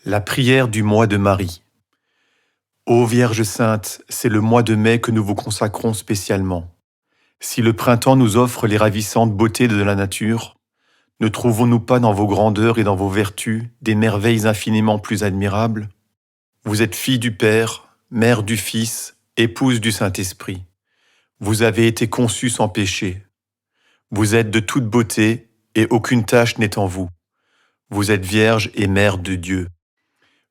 La prière du mois de Marie. Ô Vierge Sainte, c'est le mois de mai que nous vous consacrons spécialement. Si le printemps nous offre les ravissantes beautés de la nature, ne trouvons-nous pas dans vos grandeurs et dans vos vertus des merveilles infiniment plus admirables? Vous êtes fille du Père, mère du Fils, épouse du Saint-Esprit. Vous avez été conçue sans péché. Vous êtes de toute beauté et aucune tache n'est en vous. Vous êtes vierge et mère de Dieu.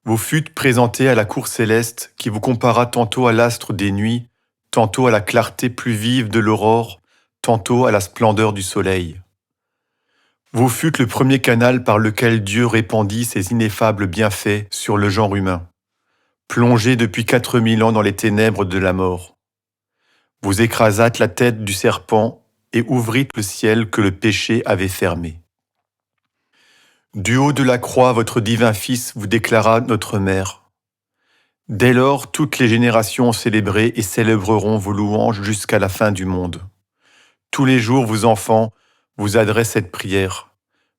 Vous fûtes présentée à la cour céleste qui vous compara tantôt à l'astre des nuits, tantôt à la clarté plus vive de l'aurore, tantôt à la splendeur du soleil. Vous fûtes le premier canal par lequel Dieu répandit ses ineffables bienfaits sur le genre humain, plongé depuis 4000 ans dans les ténèbres de la mort. Vous écrasâtes la tête du serpent et ouvrîtes le ciel que le péché avait fermé. Du haut de la croix, votre divin Fils vous déclara notre Mère. Dès lors, toutes les générations ont célébré et célébreront vos louanges jusqu'à la fin du monde. Tous les jours, vos enfants vous adressent cette prière.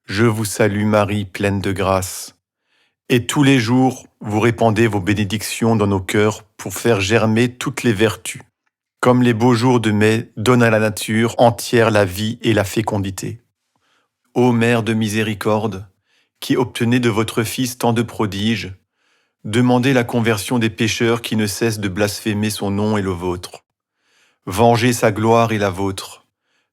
Je vous salue Marie, pleine de grâce. Et tous les jours, vous répandez vos bénédictions dans nos cœurs pour faire germer toutes les vertus. Comme les beaux jours de mai donnent à la nature entière la vie et la fécondité. Ô Mère de miséricorde, qui obtenez de votre Fils tant de prodiges, demandez la conversion des pécheurs qui ne cessent de blasphémer son nom et le vôtre. Vengez sa gloire et la vôtre.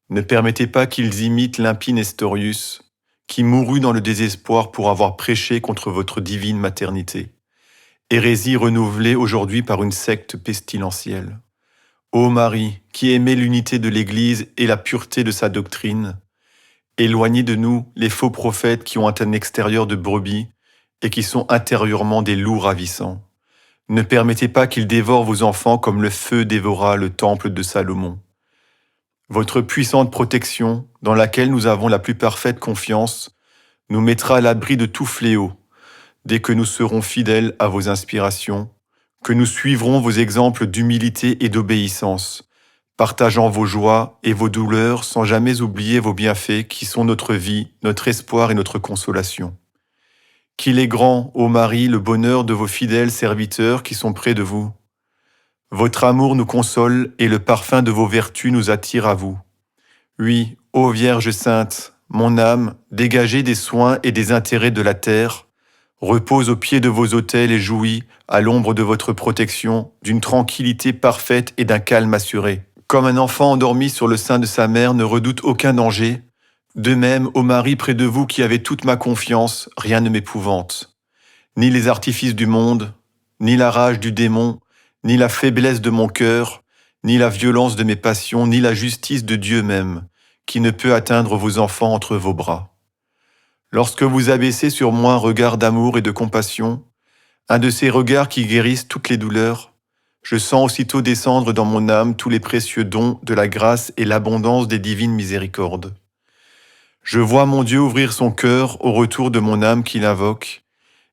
Ne permettez pas qu'ils imitent l'impie Nestorius, qui mourut dans le désespoir pour avoir prêché contre votre divine maternité. Hérésie renouvelée aujourd'hui par une secte pestilentielle. Ô Marie, qui aimez l'unité de l'Église et la pureté de sa doctrine, éloignez de nous les faux prophètes qui ont un extérieur de brebis et qui sont intérieurement des loups ravissants. Ne permettez pas qu'ils dévorent vos enfants comme le feu dévora le temple de Salomon. Votre puissante protection, dans laquelle nous avons la plus parfaite confiance, nous mettra à l'abri de tout fléau, dès que nous serons fidèles à vos inspirations, que nous suivrons vos exemples d'humilité et d'obéissance, partageant vos joies et vos douleurs sans jamais oublier vos bienfaits qui sont notre vie, notre espoir et notre consolation. Qu'il est grand, ô Marie, le bonheur de vos fidèles serviteurs qui sont près de vous. Votre amour nous console et le parfum de vos vertus nous attire à vous. Oui, ô Vierge Sainte, mon âme, dégagée des soins et des intérêts de la terre, repose au pied de vos autels et jouit, à l'ombre de votre protection, d'une tranquillité parfaite et d'un calme assuré. Comme un enfant endormi sur le sein de sa mère ne redoute aucun danger, de même, ô Marie, près de vous qui avez toute ma confiance, rien ne m'épouvante. Ni les artifices du monde, ni la rage du démon, ni la faiblesse de mon cœur, ni la violence de mes passions, ni la justice de Dieu même, qui ne peut atteindre vos enfants entre vos bras. Lorsque vous abaissez sur moi un regard d'amour et de compassion, un de ces regards qui guérissent toutes les douleurs, je sens aussitôt descendre dans mon âme tous les précieux dons de la grâce et l'abondance des divines miséricordes. Je vois mon Dieu ouvrir son cœur au retour de mon âme qui l'invoque,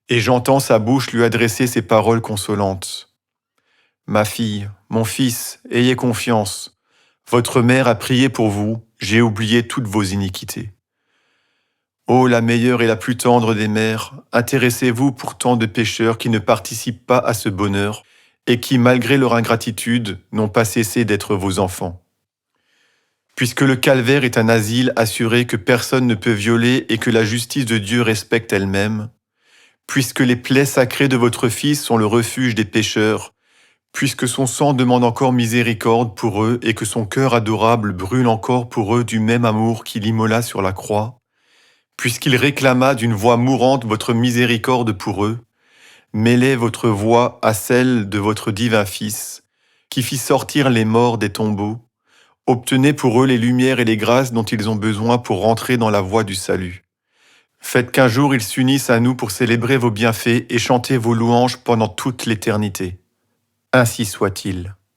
et j'entends sa bouche lui adresser ces paroles consolantes. Ma fille, mon fils, ayez confiance. Votre mère a prié pour vous, j'ai oublié toutes vos iniquités. Ô la meilleure et la plus tendre des mères, intéressez-vous pour tant de pécheurs qui ne participent pas à ce bonheur et qui, malgré leur ingratitude, n'ont pas cessé d'être vos enfants. Puisque le calvaire est un asile assuré que personne ne peut violer et que la justice de Dieu respecte elle-même, puisque les plaies sacrées de votre Fils sont le refuge des pécheurs, puisque son sang demande encore miséricorde pour eux et que son cœur adorable brûle encore pour eux du même amour qu'il immola sur la croix, puisqu'il réclama d'une voix mourante votre miséricorde pour eux, mêlez votre voix à celle de votre divin Fils, qui fit sortir les morts des tombeaux. Obtenez pour eux les lumières et les grâces dont ils ont besoin pour rentrer dans la voie du salut. Faites qu'un jour ils s'unissent à nous pour célébrer vos bienfaits et chanter vos louanges pendant toute l'éternité. Ainsi soit-il.